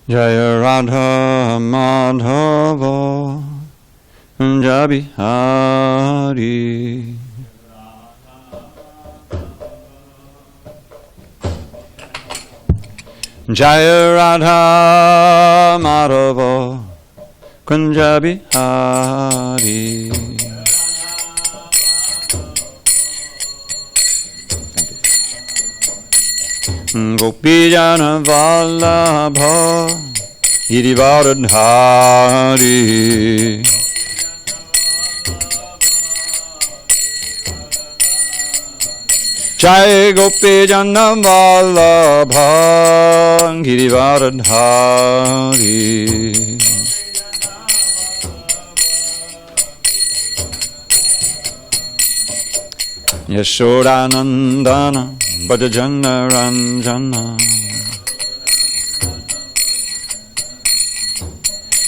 Jaya Radha Madhava Kunja Bihari. Jaya Radha Madhava Kunja Bihari. Gopijana Vallabha Girivardhari. Jai Gopijana Vallabha Girivardhari. Yashodanandana Bhajana Ranjana.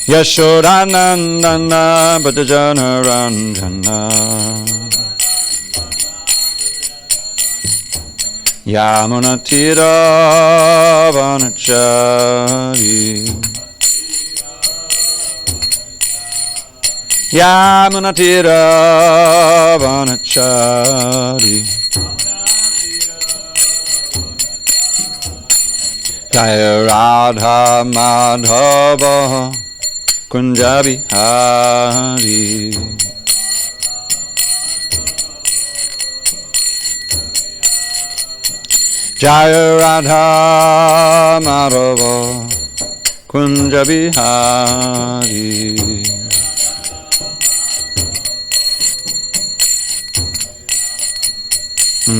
Yashodanandana Bhajana Ranjana. Yamunatira Vanachari. Yamunatira Vanachari. Jaya Radha Madhava Kunja Bihari. Jaya Radha Madhava Kunja Bihari.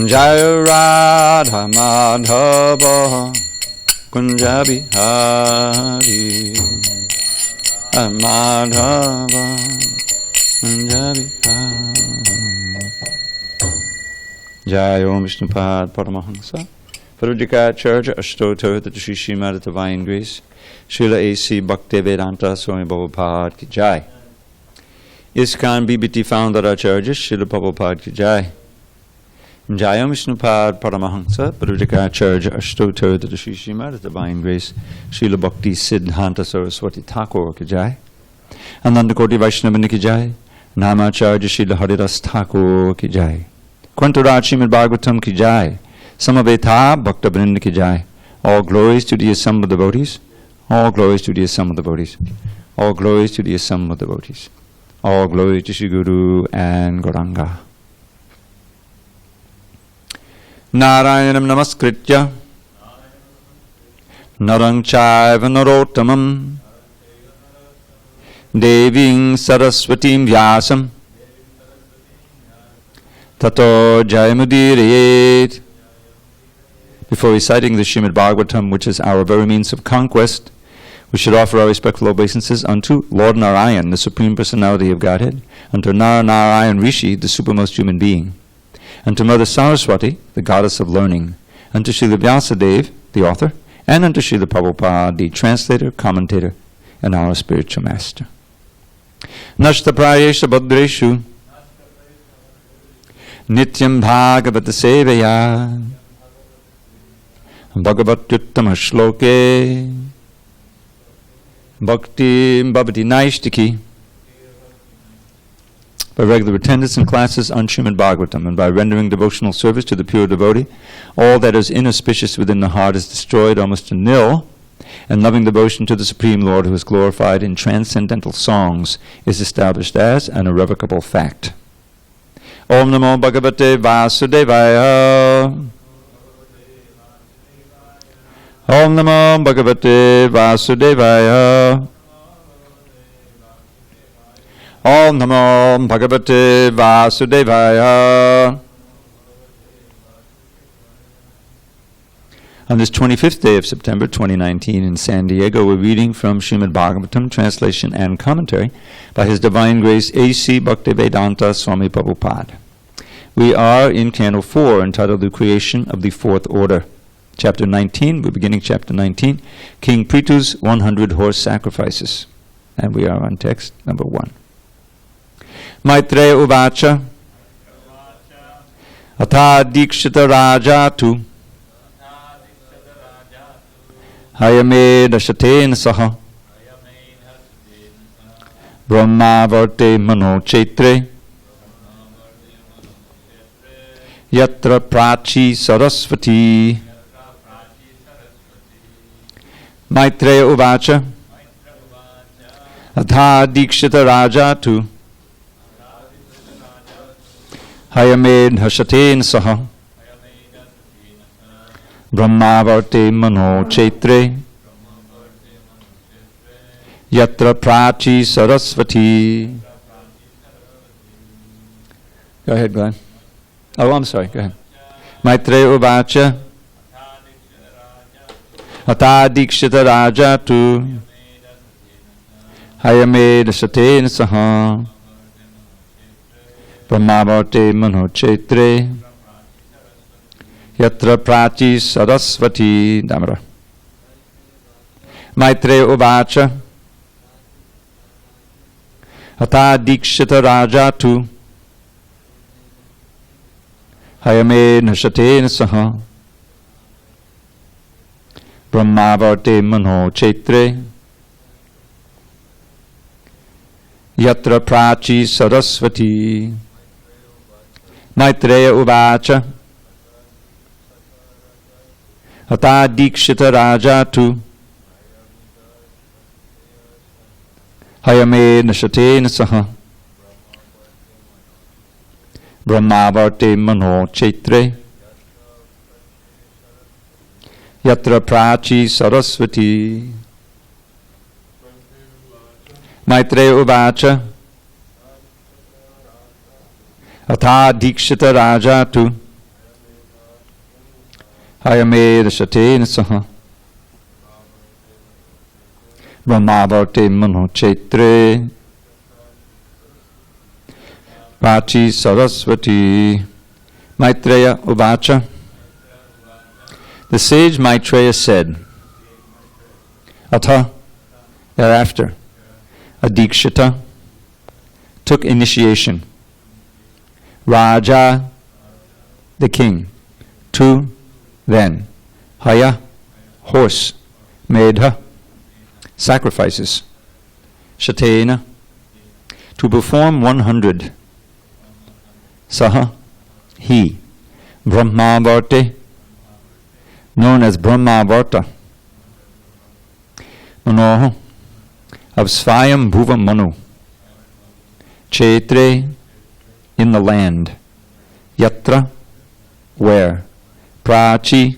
Jaya Radha Madhava Kunja Bihari. Madhava Kunja Bihari. Jai Om Vishnupad Paramahansa Parudikacharya Ashtotar that Shri Srimad Divine Grace Srila A.C. Bhaktivedanta Swami Prabhupada Ki Jai. ISKCON BBT Founder Acharya Srila Prabhupada Ki Jai. Jai Om Vishnupad Paramahansa Parudikacharya Ashtotar that Shri Srimad Divine Grace Srila Bhakti Siddhanta Saraswati Thakur Ki Jai. Ananda Koti Vaishnavani Ki Jai. Namacharya Srila Haridas Thakur Ki Jai. Kwantaraj Srimad Bhagavatam Ki Jai. Samaveta Bhakta Vrinda Ki Jai. All glories to the assembled devotees. All glories to the assembled devotees. All glories to the assembled devotees. All glories to Shri Guru and Gauranga. Narayanam Namaskritya Narang Chaiva Narottamam Deving Saraswatim Vyasam Tato Jayamudirayet. Before reciting the Srimad Bhagavatam, which is our very means of conquest, we should offer our respectful obeisances unto Lord Narayan, the Supreme Personality of Godhead, unto Narayan Rishi, the supermost human being, unto Mother Saraswati, the goddess of learning, unto Srila Vyasadeva, the author, and unto Srila Prabhupada, the translator, commentator, and our spiritual master. Nashta prayesha bhadreshu Nityam Bhagavata Sevaya Bhagavatyuttama Shloke Bhakti Bhavati Naishtiki. By regular attendance in classes on Srimad Bhagavatam and by rendering devotional service to the pure devotee, all that is inauspicious within the heart is destroyed almost to nil, and loving devotion to the Supreme Lord who is glorified in transcendental songs is established as an irrevocable fact. Om Namo Bhagavate Vasudevaya. Om Namo Bhagavate Vasudevaya. Om Namo Bhagavate Vasudevaya. On this 25th day of September 2019 in SanDiego, we're reading from Srimad Bhagavatam, translation and commentary by His Divine Grace A.C. Bhaktivedanta Swami Prabhupada. We are in Canto 4, entitled The Creation of the Fourth Order. Chapter 19, we're beginning chapter 19, King Prithu's 100 Horse Sacrifices. And we are on text number 1. Maitreya Uvacha Atha Dikshita Rajatu Hayame dashaten saha Brahma varte mano chetre Yatra prachi sarasvati Maitreya uvacha Atha dikshita rajatu Hayamed hashaten saha Brahma varte mano chetre Yatra prachi sarasvati. Go ahead, Glenn. Oh, I'm sorry, go ahead. Maitreya uvacha Atha dikshita rajatu Hayamed hashaten saha Brahma varte mano chetre Yatra prachi sarasvati. Damara. Maitreya uvacha Atha dikshita rajatu Hayame nashaten saha Brahma varte mano chetre Yatra prachi sarasvati. Maitreya uvacha Atha dikshita rajatu Hayame nashaten saha Brahma varte mano chetre Yatra prachi sarasvati. Maitreya uvacha Atha dikshita rajatu Hayame dashaten saha Brahma varte mano chetre Prachi sarasvati. Maitreya uvacha. The sage Maitreya said, Atha, thereafter, a dikshita took initiation. Raja, the king. Tu, then. Haya, horse. Medha, sacrifices. Shatena, to perform 100. Saha, he. Brahma varte, known as Brahma Varta. Manoho, of Svayam Bhuva Manu. Chetre, in the land. Yatra, where. Prachi,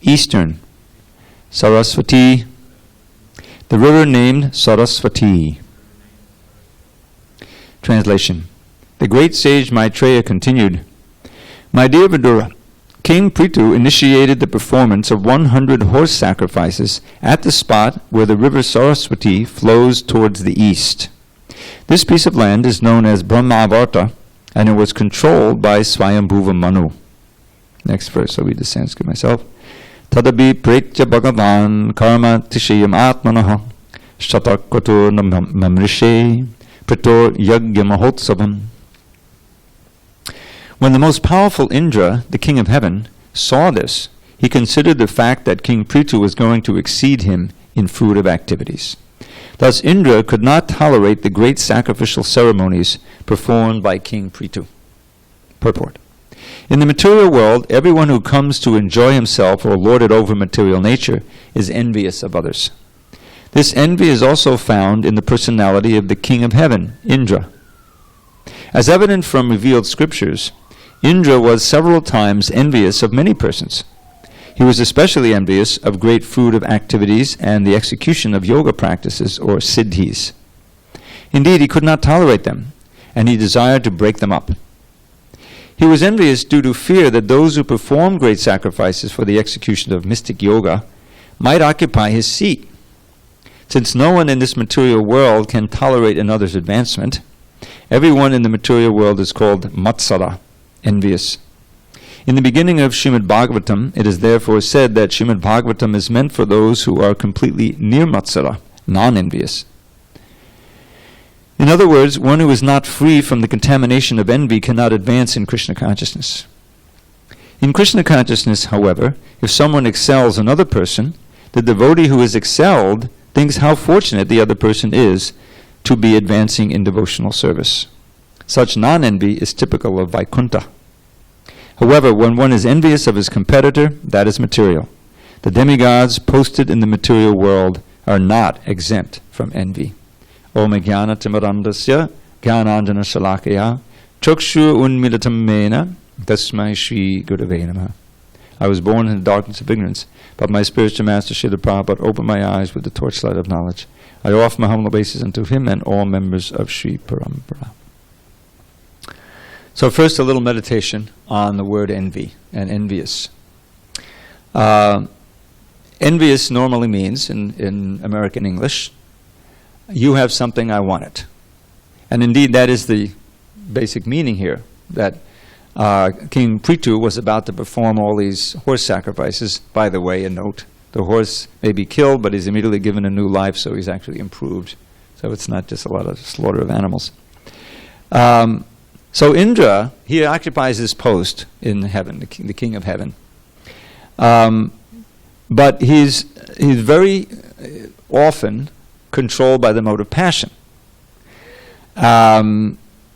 eastern. Sarasvati, the river named Sarasvati. Translation. The great sage Maitreya continued, My dear Vidura, King Prithu initiated the performance of 100 horse sacrifices at the spot where the river Saraswati flows towards the east. This piece of land is known as Brahmavarta, and it was controlled by Swayambhuva Manu. Next verse, I'll read the Sanskrit myself. Tadabi pretya bhagavan karma tishayam atmanaha shatakvato namrishe prator yagya mahotsavam. When the most powerful Indra, the king of heaven, saw this, he considered the fact that King Prithu was going to exceed him in fruitive activities. Thus Indra could not tolerate the great sacrificial ceremonies performed by King Prithu. Purport. In the material world, everyone who comes to enjoy himself or lord it over material nature is envious of others. This envy is also found in the personality of the king of heaven, Indra. As evident from revealed scriptures, Indra was several times envious of many persons. He was especially envious of great fruitive activities and the execution of yoga practices, or siddhis. Indeed, he could not tolerate them, and he desired to break them up. He was envious due to fear that those who performed great sacrifices for the execution of mystic yoga might occupy his seat. Since no one in this material world can tolerate another's advancement, everyone in the material world is called matsara, envious. In the beginning of srimadbhagavatam, it is therefore said that srimadbhagavatam is meant for those who are completely nirmatsara, non-envious. In other words, one who is not free from the contamination of envy cannot advance in Krishna consciousness. In Krishna consciousness, however, if someone excels another person, the devotee who is excelled thinks how fortunate the other person is to be advancing in devotional service. Such non-envy is typical of Vaikuntha. However, when one is envious of his competitor, that is material. The demigods posted in the material world are not exempt from envy. Om jnana timarandasya jnananjana shalakaya chakshu unmilatam mena tasmai shri gurave namaha. I was born in the darkness of ignorance, but my spiritual master Srila Prabhupada opened my eyes with the torchlight of knowledge. I offer my humble obeisance unto him and all members of Sri Parampara. So first, a little meditation on the word envy and envious. Envious normally means, in American English, you have something, I want it. And indeed, that is the basic meaning here, that King Prithu was about to perform all these horse sacrifices. By the way, a note, the horse may be killed, but he's immediately given a new life, so he's actually improved. So it's not just a lot of slaughter of animals. So Indra, he occupies this post in heaven, the king of heaven. But he's very often controlled by the mode of passion.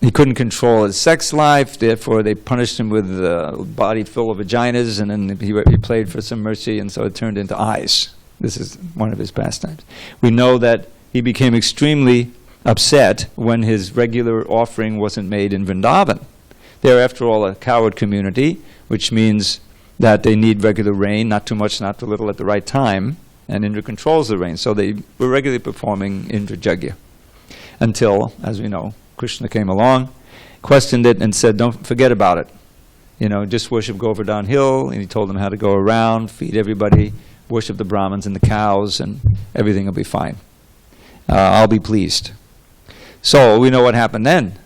He couldn't control his sex life, therefore they punished him with a body full of vaginas, and then he played for some mercy, and so it turned into eyes. This is one of his pastimes. We know that he became extremely upset when his regular offering wasn't made in Vrindavan. They're, after all, a coward community, which means that they need regular rain, not too much, not too little, at the right time, and Indra controls the rain. So they were regularly performing Indra Jagya. Until, as we know, Krishna came along, questioned it, and said, don't forget about it. Just worship Govardhan Hill, and he told them how to go around, feed everybody, worship the Brahmins and the cows, and everything will be fine. I'll be pleased. So we know what happened then.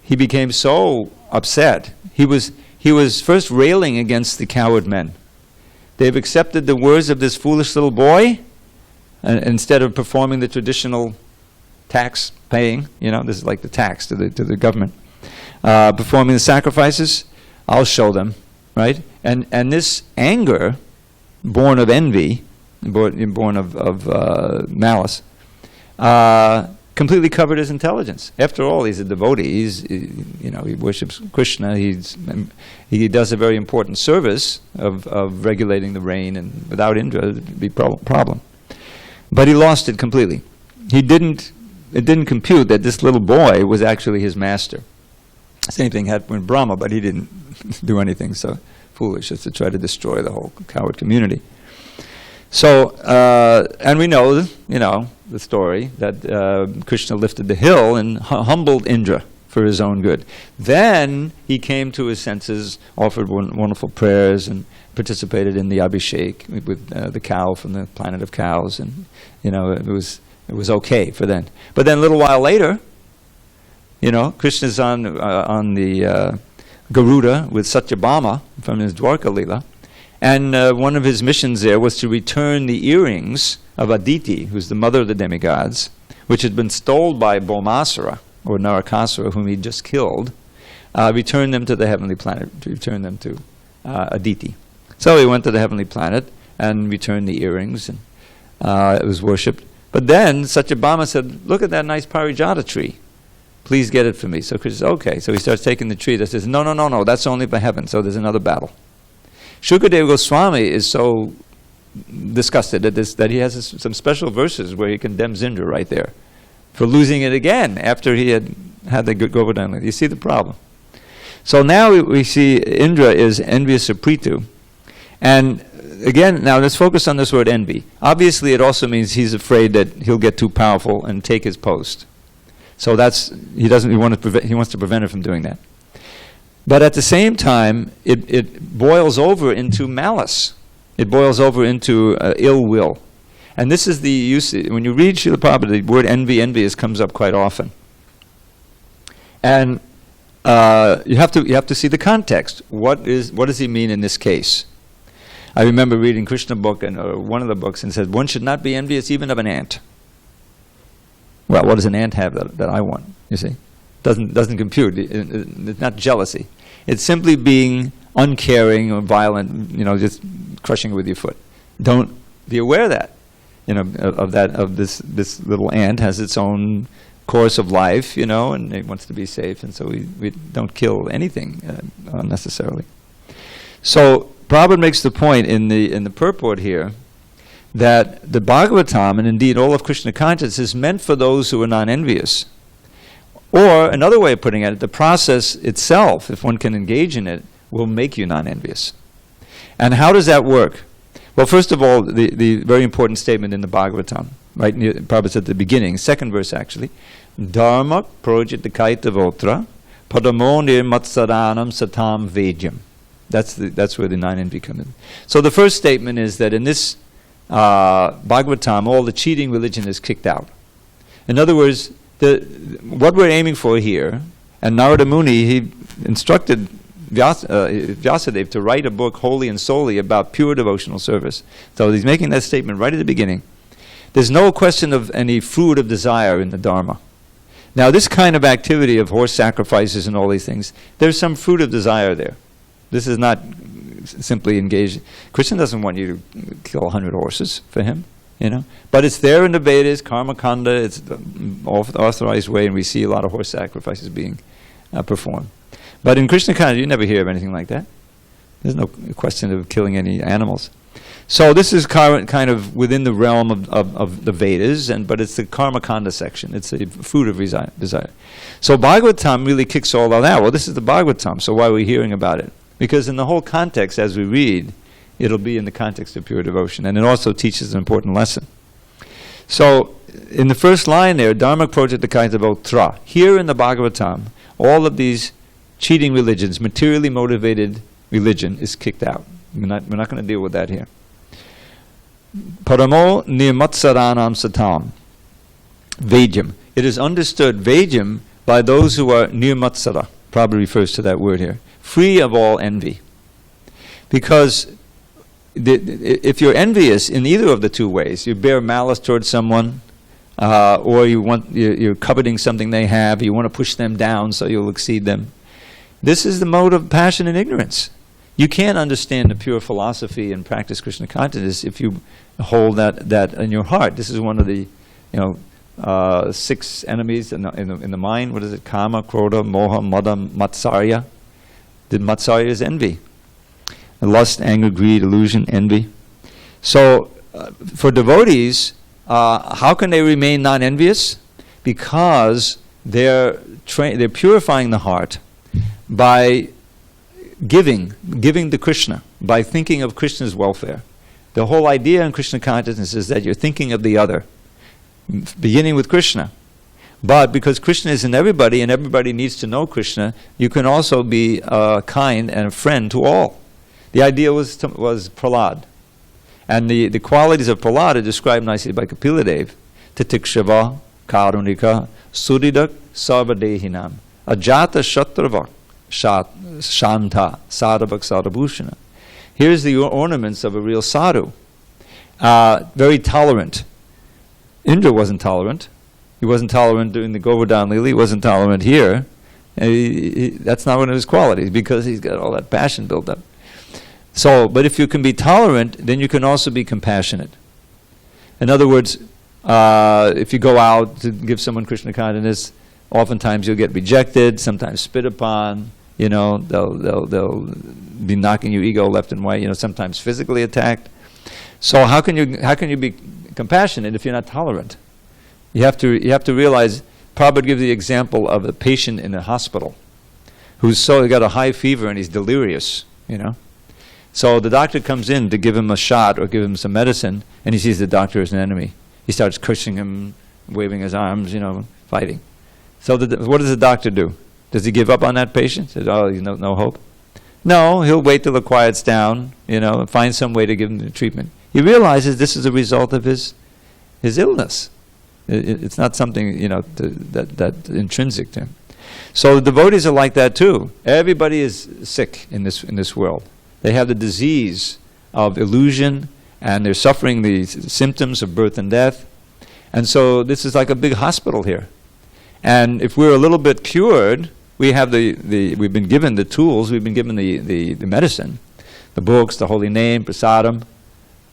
He became so upset. He was first railing against the coward men. They've accepted the words of this foolish little boy, instead of performing the traditional tax paying. This is like the tax to the government. Performing the sacrifices, I'll show them, right? And this anger, born of envy, born of malice, completely covered his intelligence. After all, he's a devotee. He worships Krishna. He does a very important service of regulating the rain, and without Indra, it'd be a problem. But he lost it completely. It didn't compute that this little boy was actually his master. Same thing happened with Brahma, but he didn't do anything so foolish as to try to destroy the whole coward community. So, and we know, the story that Krishna lifted the hill and humbled Indra for his own good. Then he came to his senses, offered wonderful prayers, and participated in the Abhishek with the cow from the planet of cows, and it was okay for then. But then a little while later, Krishna's on the Garuda with Satyabhama from his Dwarka Leela. And one of his missions there was to return the earrings of Aditi, who's the mother of the demigods, which had been stolen by Bhaumasura, or Narakasura, whom he'd just killed, return them to the heavenly planet, to return them to Aditi. So he went to the heavenly planet and returned the earrings, and it was worshipped. But then Satyabhama said, look at that nice Parijata tree. Please get it for me. So Krishna says, okay. So he starts taking the tree that says, no, that's only for heaven. So there's another battle. Shukadeva Goswami is so disgusted at this that he has some special verses where he condemns Indra right there for losing it again after he had the Govardhan. You see the problem. So now we see Indra is envious of Prithu. And again, now let's focus on this word envy. Obviously, it also means he's afraid that he'll get too powerful and take his post. So he wants to prevent it from doing that. But at the same time, it boils over into malice. It boils over into ill will. And this is the use, when you read Srila Prabhupada, the word envy comes up quite often. And you have to see the context. What does he mean in this case? I remember reading Krishna book, and one of the books, and said, one should not be envious even of an ant. Well, what does an ant have that I want, you see? Doesn't compute. It's not jealousy. It's simply being uncaring or violent, just crushing it with your foot. Don't be aware of that. Of this little ant has its own course of life, and it wants to be safe, and so we don't kill anything unnecessarily. So Prabhupada makes the point in the purport here that the Bhagavatam, and indeed all of Krishna consciousness, is meant for those who are non-envious. Or another way of putting it, the process itself, if one can engage in it, will make you non-envious. And how does that work? Well, first of all, the very important statement in the Bhagavatam, right? Prabhupada said at the beginning, second verse actually, Dharma projitakaita votra padamo nirmatsaranam satam vejam. That's where the non-envy comes in. So the first statement is that in this Bhagavatam, all the cheating religion is kicked out. In other words, what we're aiming for here, and Narada Muni, he instructed Vyasadeva to write a book wholly and solely about pure devotional service. So he's making that statement right at the beginning. There's no question of any fruit of desire in the Dharma. Now this kind of activity of horse sacrifices and all these things, there's some fruit of desire there. This is not simply engaged. Krishna doesn't want you to kill 100 horses for him, But it's there in the Vedas, karma kanda, it's the authorized way, and we see a lot of horse sacrifices being performed. But in Krishna consciousness, you never hear of anything like that. There's no question of killing any animals. So this is kind of within the realm of the Vedas, but it's the karma kanda section. It's the fruit of desire. So Bhagavatam really kicks all of that. Well, this is the Bhagavatam, so why are we hearing about it? Because in the whole context, as we read, it'll be in the context of pure devotion. And it also teaches an important lesson. So in the first line there, Dharma projitakaita votra. Here in the Bhagavatam, all of these cheating religions, materially motivated religion, is kicked out. We're not going to deal with that here. Paramo nirmatsaranam satam. Vejam. It is understood vejam by those who are nirmatsara. Probably refers to that word here. Free of all envy. Because if you're envious in either of the two ways, you bear malice towards someone, or you're coveting something they have, you want to push them down so you'll exceed them. This is the mode of passion and ignorance. You can't understand the pure philosophy and practice Krishna consciousness if you hold that in your heart. This is one of the 6 enemies in the mind. What is it? Kama, Krodha, Moha, Mada, Matsarya. The Matsarya is envy. Lust, anger, greed, illusion, envy. So for devotees, how can they remain non-envious? Because they're purifying the heart by giving to Krishna, by thinking of Krishna's welfare. The whole idea in Krishna consciousness is that you're thinking of the other, beginning with Krishna. But because Krishna is in everybody and everybody needs to know Krishna, you can also be kind and a friend to all. The idea was Prahlad. And the qualities of Prahlad are described nicely by Kapila Dev. Titikshava, Karunika, Suridak, Sarvadehinam, Ajata Shatrava, Shanta, Sadhavak Sadhabhushana. Here's the ornaments of a real sadhu. Very tolerant. Indra wasn't tolerant. He wasn't tolerant during the Govardhan Lila. He wasn't tolerant here. That's not one of his qualities because he's got all that passion built up. So, but if you can be tolerant, then you can also be compassionate. In other words, if you go out to give someone Krishna consciousness, oftentimes you'll get rejected, sometimes spit upon. They'll be knocking your ego left and right. Sometimes physically attacked. So how can you be compassionate if you're not tolerant? You have to realize. Prabhupada gives the example of a patient in a hospital who's got a high fever and he's delirious. So the doctor comes in to give him a shot or give him some medicine, and he sees the doctor as an enemy. He starts cursing him, waving his arms, fighting. So what does the doctor do? Does he give up on that patient? Says, oh, there's no hope? No, he'll wait till it quiets down, and find some way to give him the treatment. He realizes this is a result of his illness. It's not something, that's intrinsic to him. So the devotees are like that too. Everybody is sick in this world. They have the disease of illusion, and they're suffering the symptoms of birth and death. And so this is like a big hospital here. And if we're a little bit cured, we have we've been given the tools, we've been given the medicine, the books, the holy name, prasadam,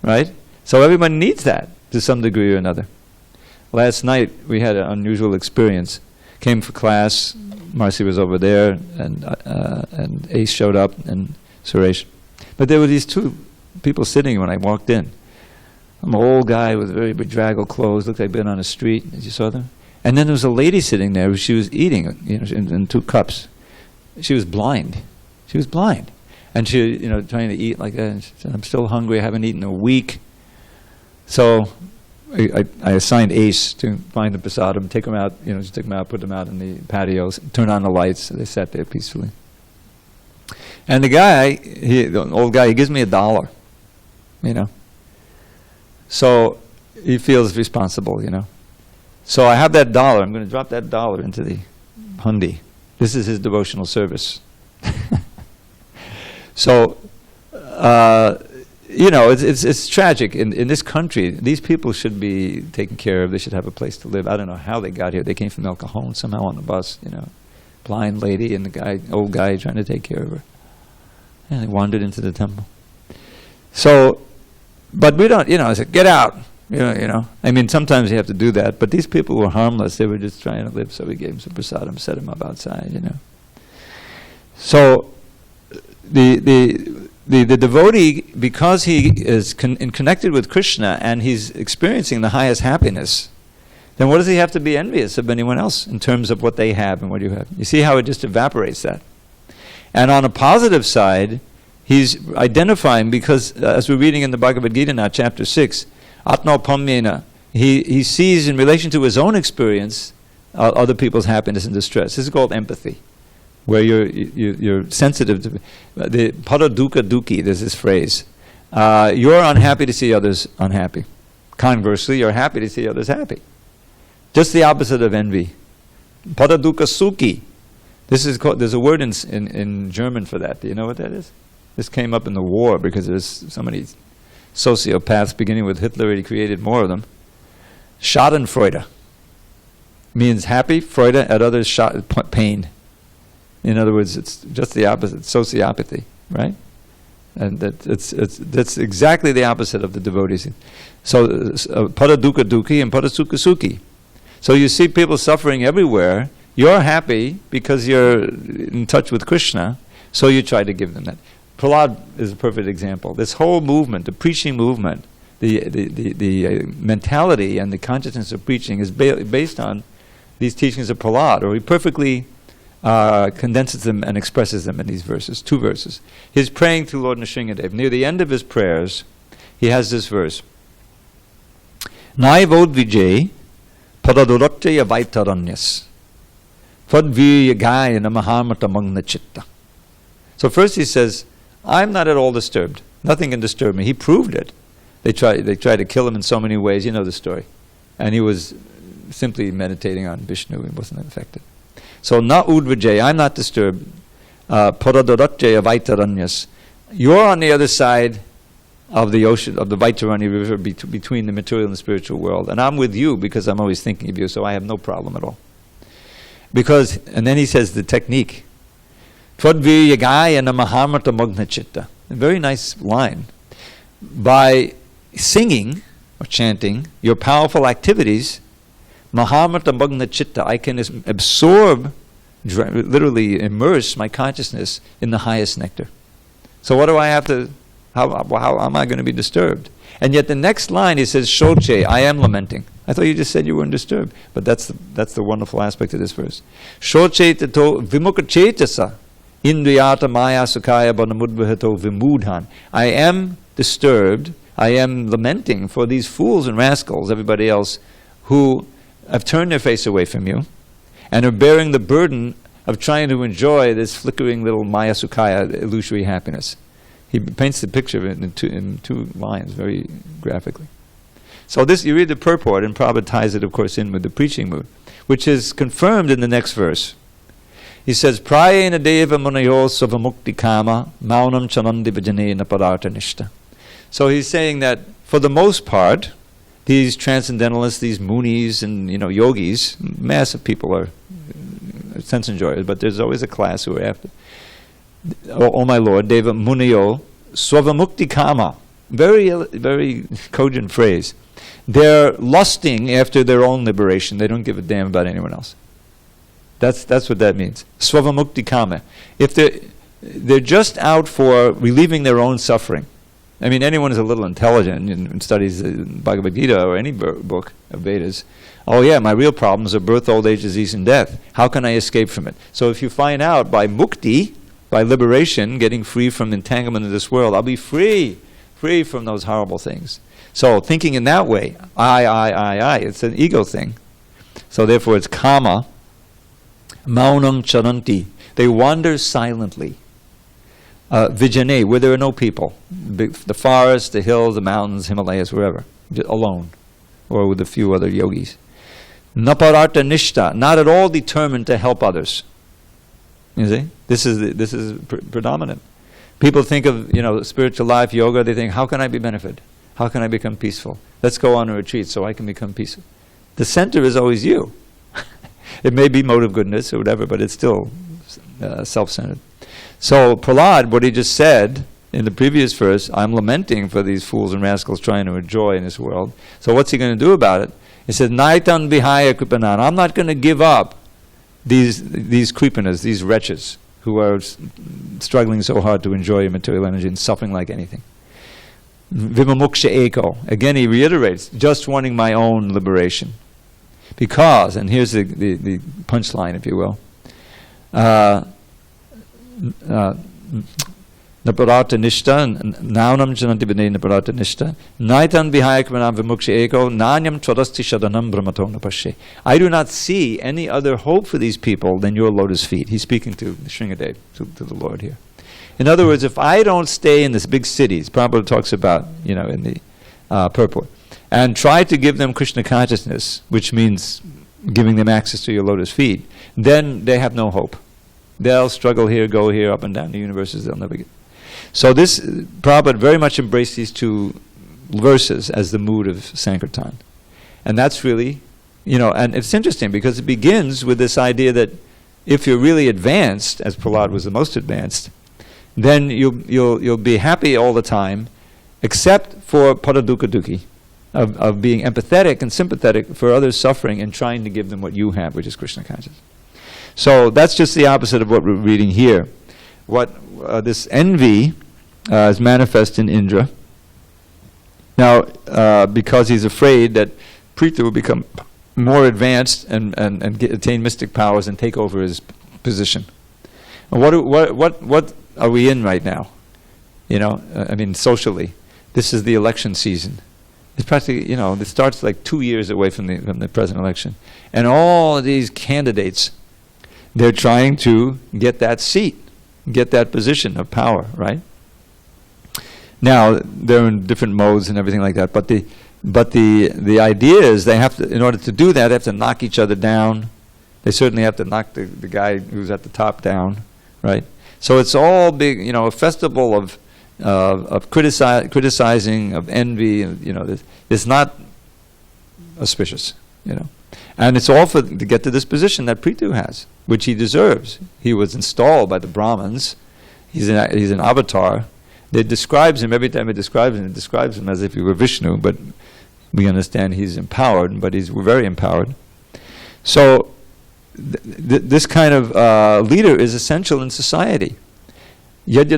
right? So everyone needs that to some degree or another. Last night we had an unusual experience. Came for class. Marcy was over there, and Ace showed up, and Suresh. But there were these two people sitting when I walked in. I'm an old guy with very bedraggled clothes, looked like I'd been on the street. You saw them? And then there was a lady sitting there. She was eating, in 2 cups. She was blind. She was blind. And she, trying to eat like that. And she said, I'm still hungry. I haven't eaten in a week. So I assigned Ace to find the prasadam, take them out, just take them out, put them out in the patios, turn on the lights. So they sat there peacefully. And the guy, the old guy, he gives me $1, So he feels responsible, So I have that $1. I'm going to drop that $1 into the hundi. This is his devotional service. So, it's tragic. In this country, these people should be taken care of. They should have a place to live. I don't know how they got here. They came from El Cajon somehow on the bus, blind lady and the old guy trying to take care of her. And they wandered into the temple. So, but we don't, I said, get out. I mean, sometimes you have to do that, but these people were harmless. They were just trying to live, so we gave them some prasadam, set them up outside, So, the devotee, because he is connected with Krishna and he's experiencing the highest happiness, then what does he have to be envious of anyone else in terms of what they have and what you have? You see how it just evaporates that. And on a positive side, he's identifying, because as we're reading in the Bhagavad Gita now, chapter 6, Atma Pamyena, he sees in relation to his own experience other people's happiness and distress. This is called empathy, where you're sensitive to the pada dukkha dukhi. There's this phrase: you're unhappy to see others unhappy. Conversely, you're happy to see others happy. Just the opposite of envy. Pada dukkha sukhi. This is called. There's a word in German for that. Do you know what that is? This came up in the war because there's so many sociopaths, beginning with Hitler. He created more of them. Schadenfreude means happy, Freude at others, pain. In other words, it's just the opposite, sociopathy, right? And that's exactly the opposite of the devotees. So, pada dukkha dukhi and pada sukha sukhi. So you see people suffering everywhere. You're happy because you're in touch with Krishna, so you try to give them that. Prahlad is a perfect example. This whole movement, the preaching movement, the mentality and the consciousness of preaching is based on these teachings of Prahlad, or he perfectly condenses them and expresses them in these verses, 2 verses. He's praying to Lord Nrsingadev. Near the end of his prayers, he has this verse. Naivod vijay padaduracchaya vaitaranyas fadviyagaya namahamata magna chitta. So first he says, I'm not at all disturbed. Nothing can disturb me. He proved it. They tried to kill him in so many ways. You know the story. And he was simply meditating on Vishnu. He wasn't affected. So na udvijay, I'm not disturbed. Paradoracchaya vaitaranyas. You're on the other side of the ocean, of the Vaitarani river, between the material and the spiritual world. And I'm with you because I'm always thinking of you, so I have no problem at all. Because, and then he says the technique. Tvadviryagaya namahamrta magna chitta. A very nice line. By singing or chanting your powerful activities, mahamrta magna chitta, I can absorb, literally immerse my consciousness in the highest nectar. So what do I have to, how am I going to be disturbed? And yet the next line he says, shoche, I am lamenting. I thought you just said you weren't disturbed. But that's the wonderful aspect of this verse. Shoche tato vimukha chetasa indriyata maya sukaya banamudvahato vimudhan. I am disturbed, I am lamenting for these fools and rascals, everybody else, who have turned their face away from you and are bearing the burden of trying to enjoy this flickering little maya sukaya, illusory happiness. He paints the picture of it in two lines, very graphically. So this, you read the purport, and Prabhupada ties it, of course, in with the preaching mood, which is confirmed in the next verse. He says, Prayena deva munayo savamukti kama maunam chanandi vajanena padartha nishta. So he's saying that, for the most part, these transcendentalists, these munis and yogis, massive people are sense enjoyers, but there's always a class who are after. Oh my Lord, Deva Muniyo Swavamukti Kama. Very, very cogent phrase. They're lusting after their own liberation. They don't give a damn about anyone else. That's what that means. Svavamukti kama. If they're just out for relieving their own suffering. I mean, anyone who's a little intelligent and studies Bhagavad Gita or any book of Vedas, oh yeah, my real problems are birth, old age, disease, and death. How can I escape from it? So if you find out by mukti, by liberation, getting free from entanglement in this world, I'll be free from those horrible things. So thinking in that way, I, it's an ego thing. So therefore it's kama, maunam charanti. They wander silently. Vijane, where there are no people. The forest, the hills, the mountains, Himalayas, wherever. Alone. Or with a few other yogis. Naparata nishta, not at all determined to help others. You see? This is predominant. People think of, spiritual life, yoga, they think, how can I be benefited? How can I become peaceful? Let's go on a retreat so I can become peaceful. The center is always you. It may be mode of goodness or whatever, but it's still self-centered. So Prahlad, what he just said in the previous verse, I'm lamenting for these fools and rascals trying to enjoy in this world. So what's he going to do about it? He said, Naitan Vihaya Kripanan, I'm not going to give up these kripanas, these wretches who are struggling so hard to enjoy material energy and suffering like anything. Vimamuksha eko. Again he reiterates, just wanting my own liberation. Because, and here's the punchline, if you will, Naparata nishta, naunam jananti bine naparata nishta, naitan vihayakmanam vimuksha eko, nanyam tvarasti shadanam brahmato napashe. I do not see any other hope for these people than your lotus feet. He's speaking to Shringadev, to the Lord here. In other words, if I don't stay in these big cities, Prabhupada talks about, in the purport, and try to give them Krishna consciousness, which means giving them access to your lotus feet, then they have no hope. They'll struggle here, go here, up and down the universes, they'll never get. So this, Prabhupada very much embraced these two verses as the mood of Sankirtan. And that's really, and it's interesting because it begins with this idea that if you're really advanced, as Prahlad was the most advanced, then you'll be happy all the time, except for paradukkha dukhi, of being empathetic and sympathetic for others suffering and trying to give them what you have, which is Krishna consciousness. So that's just the opposite of what we're reading here. What this envy is manifest in Indra. Now, because he's afraid that Prithu will become more advanced and attain mystic powers and take over his position. And what are we in right now? Socially, this is the election season. It's practically, it starts like 2 years away from the present election, and all of these candidates, they're trying to get that seat, get that position of power, right? Now they're in different modes and everything like that, but the idea is they have to, in order to do that, they have to knock each other down. They certainly have to knock the guy who's at the top down, right? So it's all big, a festival of criticizing, of envy, it's not auspicious, And it's all to get to this position that Prithu has, which he deserves. He was installed by the Brahmins. He's an avatar. It describes him, every time it describes him as if he were Vishnu, but we understand he's empowered, but we're very empowered. So this kind of leader is essential in society. Krishna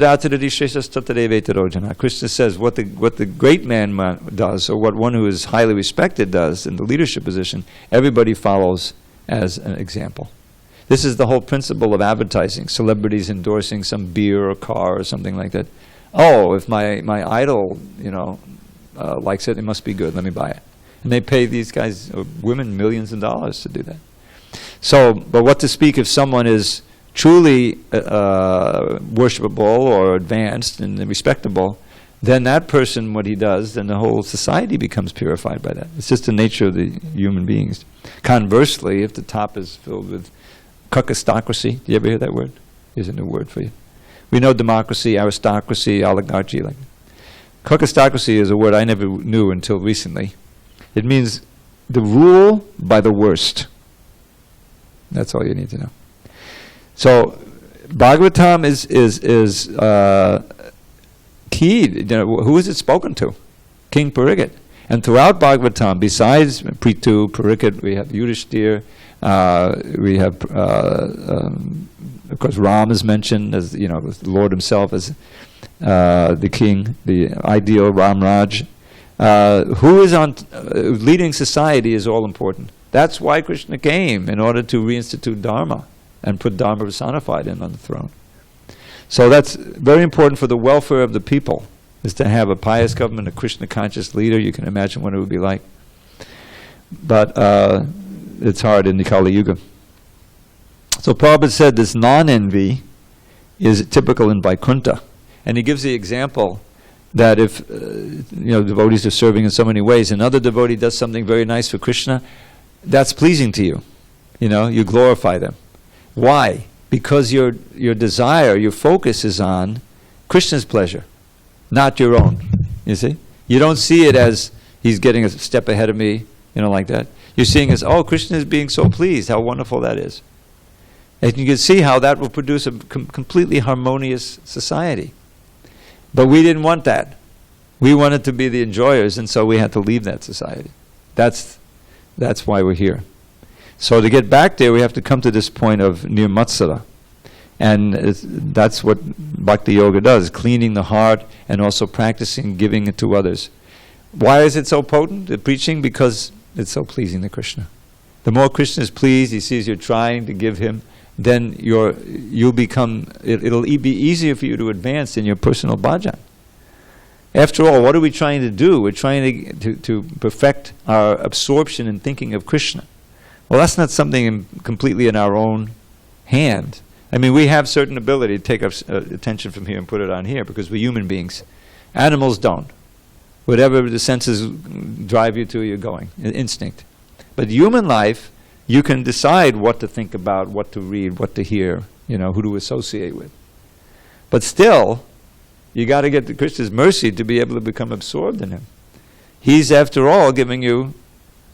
says what the great man does, or what one who is highly respected does in the leadership position, everybody follows as an example. This is the whole principle of advertising, celebrities endorsing some beer or car or something like that. Oh, if my idol, likes it, it must be good, let me buy it. And they pay these guys, or women, millions of dollars to do that. So, but what to speak if someone is truly worshipable or advanced and respectable, then that person, what he does, then the whole society becomes purified by that. It's just the nature of the human beings. Conversely, if the top is filled with kakistocracy, do you ever hear that word? Here's a new word for you. We know democracy, aristocracy, oligarchy. Kakistocracy is a word I never knew until recently. It means the rule by the worst. That's all you need to know. So, Bhagavatam keyed. Who is it spoken to? King Parikshit. And throughout Bhagavatam, besides Prithu, Parikshit, we have Yudhishthir, we have, of course, Ram is mentioned as, the Lord himself as the king, the ideal Ram Raj. Who is on leading society is all important. That's why Krishna came, in order to reinstitute Dharma and put Dharma personified in on the throne. So that's very important for the welfare of the people, is to have a pious government, a Krishna-conscious leader. You can imagine what it would be like. But it's hard in the Kali Yuga. So Prabhupada said this non-envy is typical in Vaikuntha. And he gives the example that if devotees are serving in so many ways, another devotee does something very nice for Krishna, that's pleasing to you. You glorify them. Why? Because your desire, your focus is on Krishna's pleasure, not your own. You see? You don't see it as he's getting a step ahead of me, like that. You're seeing it as, oh, Krishna is being so pleased, how wonderful that is. And you can see how that will produce a completely harmonious society. But we didn't want that. We wanted to be the enjoyers, and so we had to leave that society. That's why we're here. So to get back there, we have to come to this point of nirmatsara. And that's what Bhakti Yoga does, cleaning the heart and also practicing giving it to others. Why is it so potent, the preaching? Because it's so pleasing to Krishna. The more Krishna is pleased, he sees you're trying to give him, then you'll become, it'll be easier for you to advance in your personal bhajan. After all, what are we trying to do? We're trying to perfect our absorption in thinking of Krishna. Well, that's not something completely in our own hand. I mean, we have certain ability to take our attention from here and put it on here because we're human beings. Animals don't. Whatever the senses drive you to, you're going. Instinct. But human life, you can decide what to think about, what to read, what to hear, who to associate with. But still, you got to get to Krishna's mercy to be able to become absorbed in him. He's, after all, giving you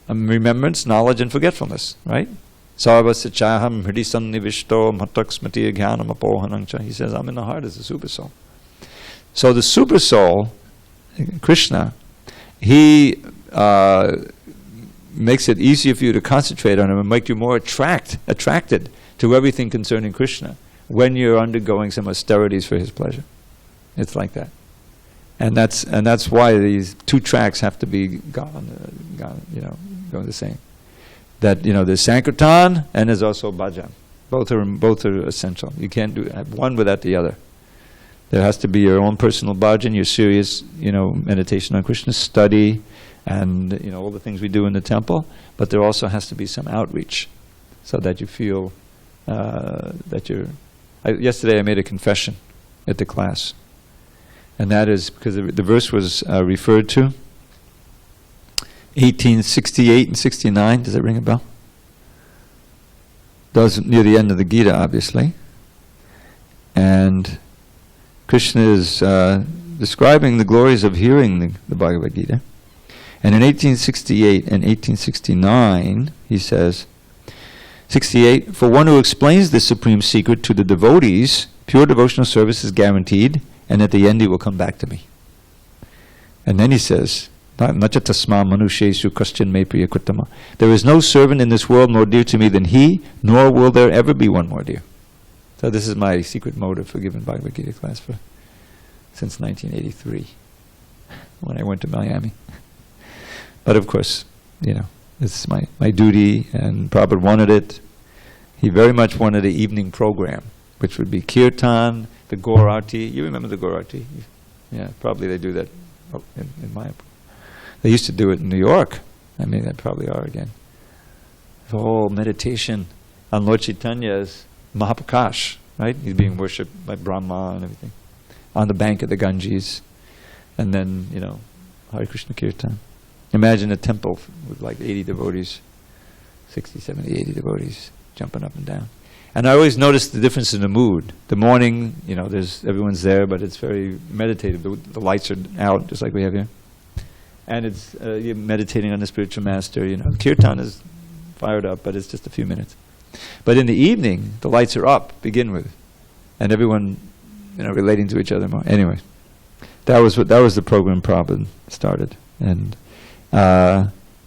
remembrance, knowledge, and forgetfulness, right? Sarvasachaham hridi sannivishto matak smati jnanam apohanangcha. He says, I'm in the heart as the super soul. So the super soul, Krishna, he makes it easier for you to concentrate on him and make you more attracted to everything concerning Krishna when you're undergoing some austerities for his pleasure. It's like that. And that's why these two tracks have to be going the same. That there's Sankirtan and there's also bhajan. Both are essential. You can't have one without the other. There has to be your own personal bhajan, your serious meditation on Krishna, study, and all the things we do in the temple. But there also has to be some outreach, so that you feel that you're. Yesterday I made a confession at the class. And that is because the verse was referred to, 1868 and 69. Does that ring a bell? Does near the end of the Gita, obviously. And Krishna is describing the glories of hearing the Bhagavad Gita. And in 1868 and 1869, he says, 68, for one who explains this supreme secret to the devotees, pure devotional service is guaranteed, and at the end he will come back to me. And then he says, Nachatasma manusheshu kasyan me priya kritama. There is no servant in this world more dear to me than he, nor will there ever be one more dear. So this is my secret motive for giving Bhagavad Gita class since 1983, when I went to Miami. But of course, this is my duty, and Prabhupada wanted it. He very much wanted an evening program, which would be Kirtan, the Gaur Arti. You remember the Gaur Arti? Yeah, probably they do that in Mayapur. They used to do it in New York. I mean, they probably are again. The whole meditation on Lord Chaitanya's Mahaprakash, right? He's being worshipped by Brahma and everything, on the bank of the Ganges. And then, Hare Krishna Kirtan. Imagine a temple with like 80 devotees, 60, 70, 80 devotees jumping up and down. And I always notice the difference in the mood. The morning, everyone's there, but it's very meditative. The lights are out, just like we have here. And it's you're meditating on the spiritual master. Kirtan is fired up, but it's just a few minutes. But in the evening, the lights are up, begin with. And everyone, relating to each other more. Anyway, that was the program Prabhupada started. And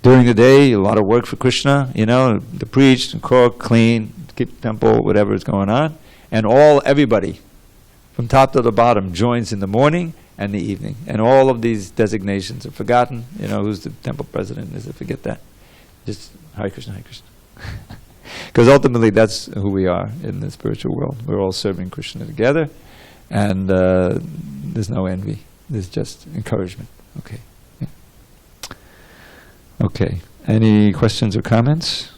during the day, a lot of work for Krishna, to preach, and cook, clean, keep the temple, whatever is going on. And everybody, from top to the bottom, joins in the morning and the evening. And all of these designations are forgotten. Who's the temple president? Is it? Forget that. Just Hare Krishna, Hare Krishna. Because ultimately that's who we are in the spiritual world. We're all serving Krishna together. And there's no envy. There's just encouragement. Okay. Yeah. Okay. Any questions or comments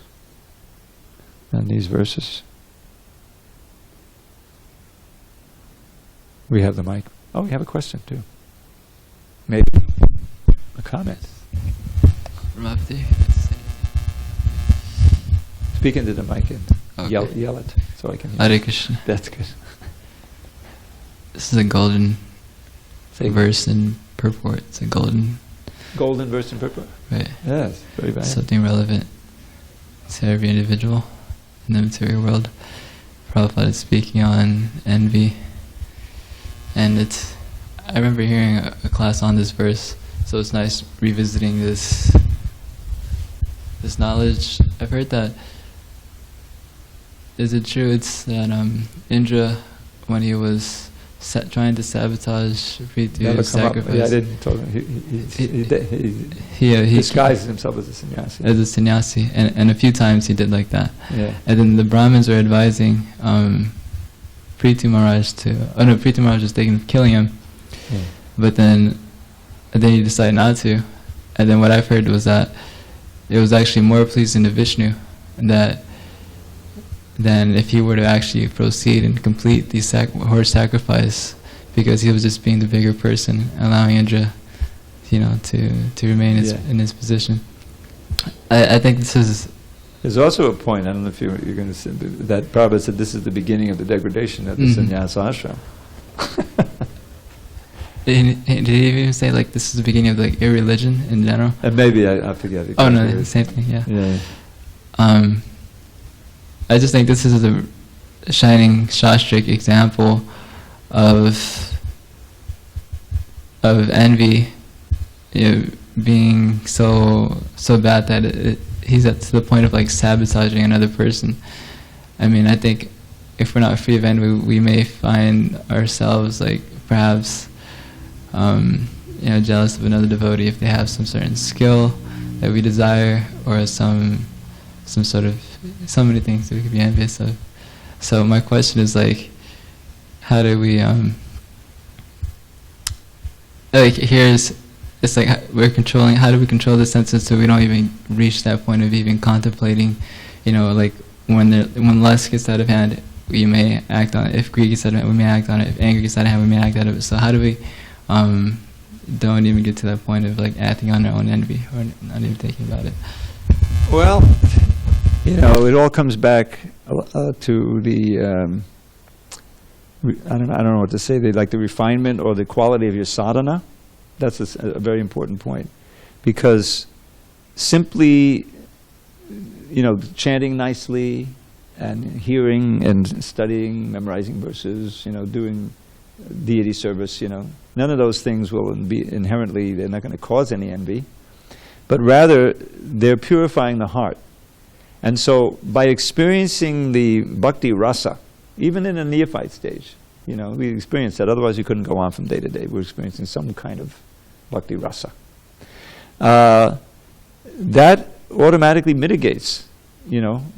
on these verses? We have the mic. Oh, we have a question too. Maybe a comment. Bhakti. Speak into the mic and Okay. yell it so I can hear. Hare Krishna. That's good. This is a golden verse in purport. It's a golden verse in purport. Right. Yes, very valuable. Something relevant to every individual in the material world. Prabhupada is speaking on envy. And I remember hearing a class on this verse, so it's nice revisiting this knowledge. I've heard that, is it true it's that Indra, when he was trying to sabotage Pritu's sacrifice. Yeah, I didn't talk. He disguised himself as a sannyasi. As a sannyasi, and a few times he did like that. Yeah. And then the Brahmins were advising Prithu Maharaj Prithu Maharaj was thinking of killing him. Yeah. But then he decided not to. And then what I've heard was that it was actually more pleasing to Vishnu than if he were to actually proceed and complete the horse sacrifice, because he was just being the bigger person, allowing Indra, to remain in his position. I think this is... There's also a point, I don't know if you're going to say, that Prabhupada said this is the beginning of the degradation of the sannyasa ashram. Did he even say this is the beginning of irreligion in general? Maybe, I forget. Oh no, the same thing, yeah. Yeah. I just think this is a shining shastric example of envy, being so bad that he's to the point of sabotaging another person. I mean, I think if we're not free of envy, we may find ourselves perhaps jealous of another devotee if they have some certain skill that we desire, or so many things that we could be envious of. So my question is how do we we're controlling, how do we control the senses so we don't even reach that point of even contemplating, when lust gets out of hand, we may act on it. If greed gets out of hand, we may act on it. If anger gets out of hand, we may act out of it. So how do we don't even get to that point of acting on our own envy, or not even thinking about it? Well, it all comes back to the I don't know what to say. The refinement or the quality of your sadhana. That's a very important point, because simply, chanting nicely and hearing and studying, memorizing verses, doing deity service, none of those things will be inherently, they're not going to cause any envy, but rather they're purifying the heart. And so by experiencing the bhakti rasa, even in a neophyte stage, we experience that, otherwise you couldn't go on from day to day. We're experiencing some kind of bhakti rasa. That automatically mitigates,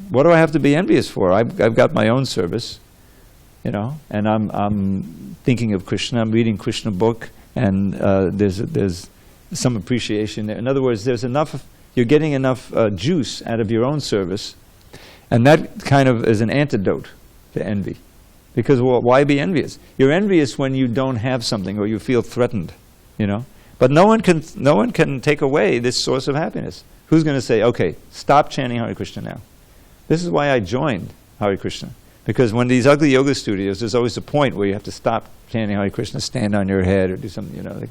what do I have to be envious for? I've got my own service, and I'm thinking of Krishna, I'm reading Krishna book, and there's some appreciation there. In other words, you're getting enough juice out of your own service, and that kind of is an antidote to envy. Because why be envious? You're envious when you don't have something or you feel threatened, But no one can take away this source of happiness. Who's going to say, okay, stop chanting Hare Krishna now? This is why I joined Hare Krishna. Because when these ugly yoga studios, there's always a point where you have to stop chanting Hare Krishna, stand on your head, or do something, I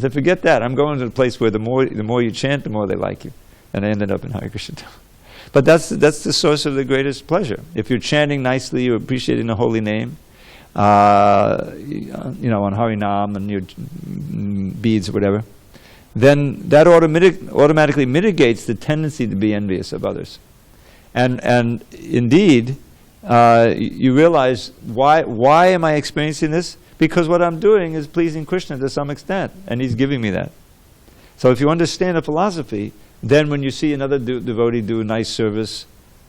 said, forget that. I'm going to a place where the more you chant, the more they like you. And I ended up in Hare Krishna. But that's the source of the greatest pleasure. If you're chanting nicely, you're appreciating the holy name, on Harinam and your beads or whatever, then that automatically mitigates the tendency to be envious of others. And indeed, you realize, why am I experiencing this? Because what I'm doing is pleasing Krishna to some extent, and he's giving me that. So if you understand the philosophy, then when you see another devotee do a nice service,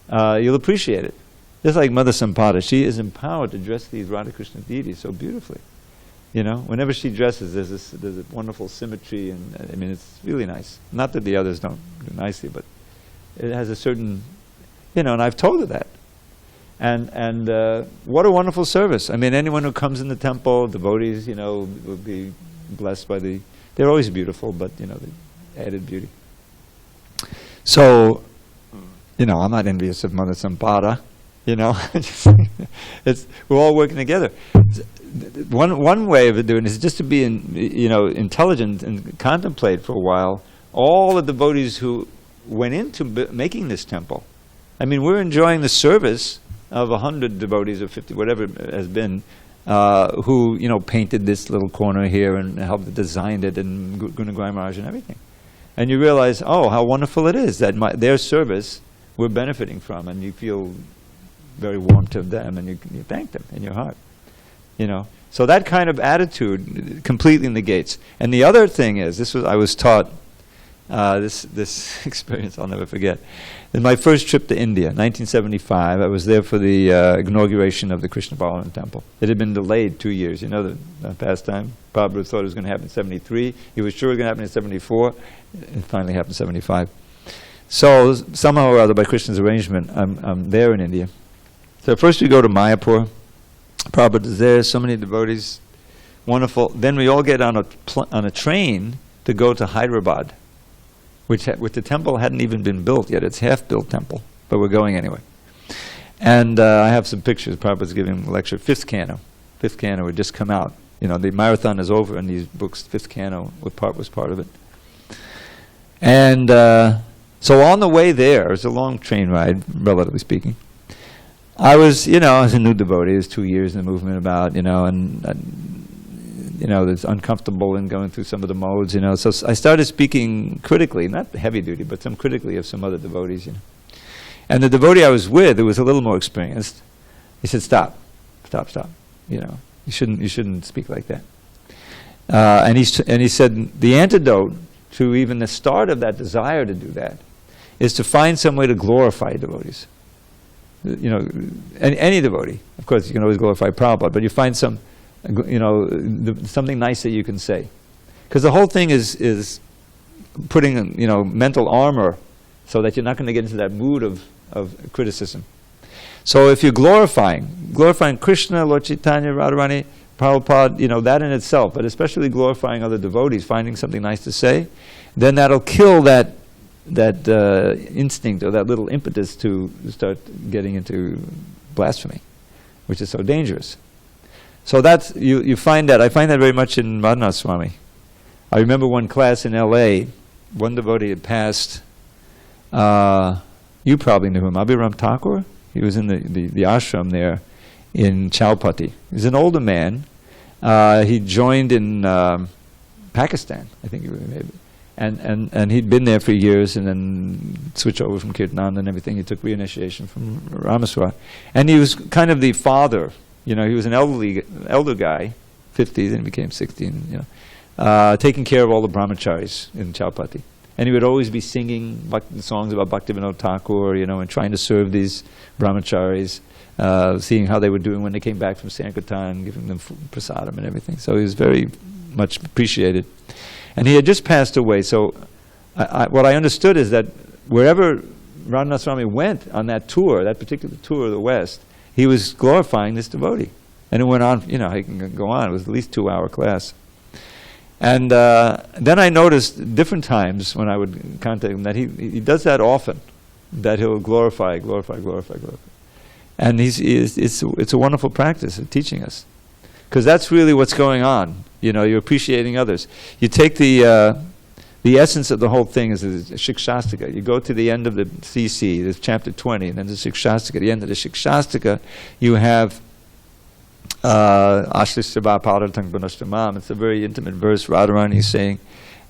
you'll appreciate it. Just like Mother Sampada, she is empowered to dress these Radha Krishna deities so beautifully. Whenever she dresses, there's a wonderful symmetry, and I mean, it's really nice. Not that the others don't do nicely, but it has a certain, and I've told her that. And what a wonderful service. I mean, anyone who comes in the temple, devotees, will be blessed by they're always beautiful, but, the added beauty. So, I'm not envious of Mother Sampada, we're all working together. One way of doing it is just to be, intelligent and contemplate for a while all the devotees who went into making this temple. I mean, we're enjoying the service of 100 devotees or 50, whatever it has been, who painted this little corner here and helped design it, and Guna Goswami Maharaj and everything. And you realize, how wonderful it is that their service we're benefiting from, and you feel very warm to them, and you thank them in your heart. So that kind of attitude completely negates. And the other thing is, I was taught this experience I'll never forget. In my first trip to India, 1975, I was there for the inauguration of the Krishna Balaram temple. It had been delayed 2 years. The past time. Prabhupada thought it was going to happen in 73. He was sure it was going to happen in 74. It finally happened in 75. So somehow or other, by Krishna's arrangement, I'm there in India. So first we go to Mayapur. Prabhupada is there, so many devotees, wonderful. Then we all get on a train to go to Hyderabad, which the temple hadn't even been built yet. It's half-built temple, but we're going anyway. And I have some pictures. Prabhupada's giving a lecture. Fifth Canto had just come out. The marathon is over, and these books, Fifth Canto was part of it. And so on the way there, it was a long train ride, relatively speaking. I was a new devotee. There's 2 years in the movement about, and it's uncomfortable in going through some of the modes, So I started speaking critically, not heavy duty, but some critically of some other devotees, And the devotee I was with, who was a little more experienced, he said, "Stop. You shouldn't speak like that." And he said, the antidote to even the start of that desire to do that is to find some way to glorify devotees. Any devotee. Of course, you can always glorify Prabhupada, but you find something nice that you can say. Because the whole thing is putting, mental armor so that you're not going to get into that mood of criticism. So if you're glorifying Krishna, Lord Chaitanya, Radharani, Prabhupada, that in itself, but especially glorifying other devotees, finding something nice to say, then that'll kill that instinct or that little impetus to start getting into blasphemy, which is so dangerous. So that's, you find that. I find that very much in Madhanath Swami. I remember one class in L.A., one devotee had passed, you probably knew him, Abhiram Thakur. He was in the ashram there in Chowpatty. He's an older man. He joined in Pakistan, I think he was maybe. And he'd been there for years, and then switched over from Kirtananda and everything. He took reinitiation from Ramaswamy. And he was kind of the father. He was an elder guy, 50, then he became 60, taking care of all the brahmacharis in Chowpatty. And he would always be singing songs about Bhaktivinoda Thakur, and trying to serve these brahmacharis, seeing how they were doing when they came back from Sankirtan, giving them prasadam and everything. So he was very much appreciated. And he had just passed away, so what I understood is that wherever Radhanath Swami went on that tour, that particular tour of the West, he was glorifying this devotee. And it went on, he can go on, it was at least 2-hour class. And then I noticed different times when I would contact him that he does that often, that he'll glorify. And it's a wonderful practice of teaching us. Because that's really what's going on. You're appreciating others. You take the essence of the whole thing is the Shikshastika. You go to the end of the CC, there's chapter 20, and then the Shikshastika. At the end of the Shikshastika, you have Ashlistava Paratang Banashtamam. It's a very intimate verse. Radharani is saying,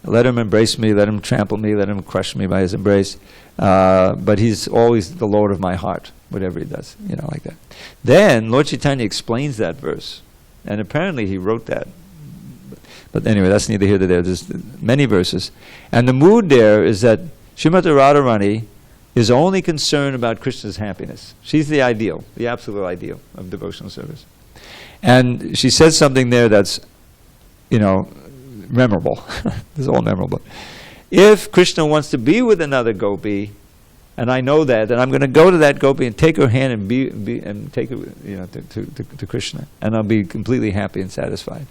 let him embrace me, let him trample me, let him crush me by his embrace. But he's always the Lord of my heart, whatever he does, like that. Then Lord Chaitanya explains that verse. And apparently he wrote that. But anyway, that's neither here nor there. There's many verses. And the mood there is that Srimati Radharani is only concerned about Krishna's happiness. She's the ideal, the absolute ideal of devotional service. And she says something there that's, memorable. It's all memorable. If Krishna wants to be with another gopi, and I know that, then I'm going to go to that gopi and take her hand and and take her, to Krishna, and I'll be completely happy and satisfied.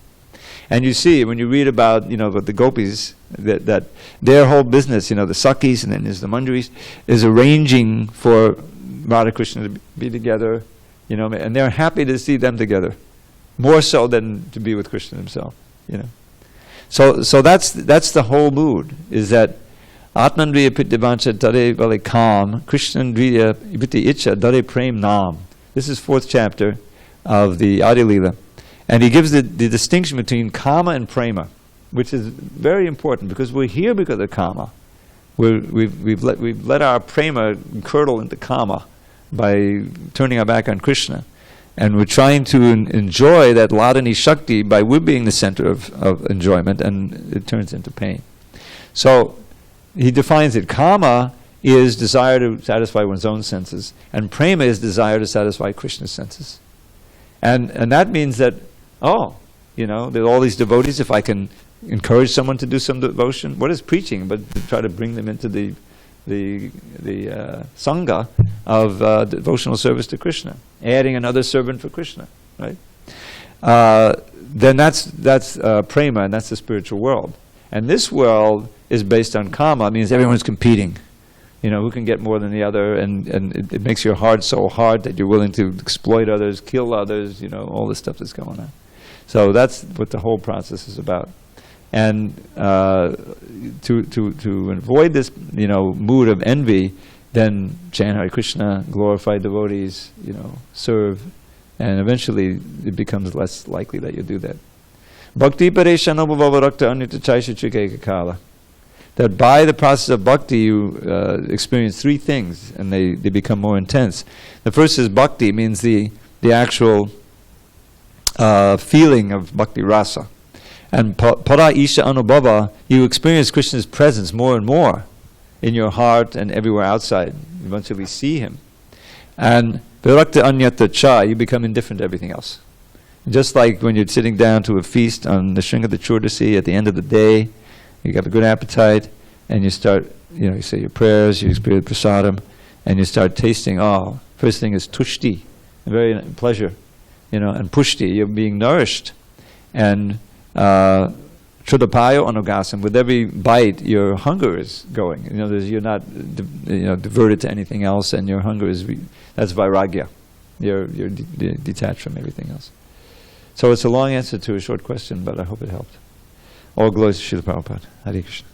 And you see, when you read about, the gopis, that their whole business, the Sakhis and then there's the Manjaris, is arranging for Radha Krishna to be together, and they're happy to see them together, more so than to be with Krishna himself, So that's the whole mood, is that Atmandriya Pityavancha Dare Vale Kam, Krishnandriya Piti Icha Dare Prem Nam. This is 4th chapter of the Adi Leela. And he gives the distinction between kama and prema, which is very important because we're here because of kama. We've let our prema curdle into kama by turning our back on Krishna. And we're trying to enjoy that Ladani Shakti by we being the center of enjoyment, and it turns into pain. So he defines it. Kama is desire to satisfy one's own senses, and prema is desire to satisfy Krishna's senses. And that means that, there are all these devotees, if I can encourage someone to do some devotion, what is preaching but to try to bring them into the sangha of devotional service to Krishna, adding another servant for Krishna, right? Then that's prema, and that's the spiritual world. And this world is based on kama, means everyone's competing. Who can get more than the other, and it makes your heart so hard that you're willing to exploit others, kill others, all the stuff that's going on. So that's what the whole process is about. And to avoid this, mood of envy, then chant Hare Krishna, glorify devotees, serve, and eventually it becomes less likely that you do that. Bhakti pareshana bhavarakta anita chaisha chikekakala. That by the process of bhakti you experience 3 things, and they become more intense. The first is bhakti, means the actual feeling of bhakti rasa. And para isha anubhava, you experience Krishna's presence more and more in your heart and everywhere outside. You eventually see him. And virakta anyata cha, you become indifferent to everything else. Just like when you're sitting down to a feast on the Shringa Churdasi at the end of the day, you have a good appetite, and you start, you say your prayers, you experience prasadam, and you start tasting, first thing is tushti, very pleasure, and pushti, you're being nourished. And Chudapayo anugasam, with every bite, your hunger is going. You're not diverted to anything else, and your hunger is, that's vairagya. You're detached from everything else. So it's a long answer to a short question, but I hope it helped. All glories to Srila Prabhupada. Hare Krishna.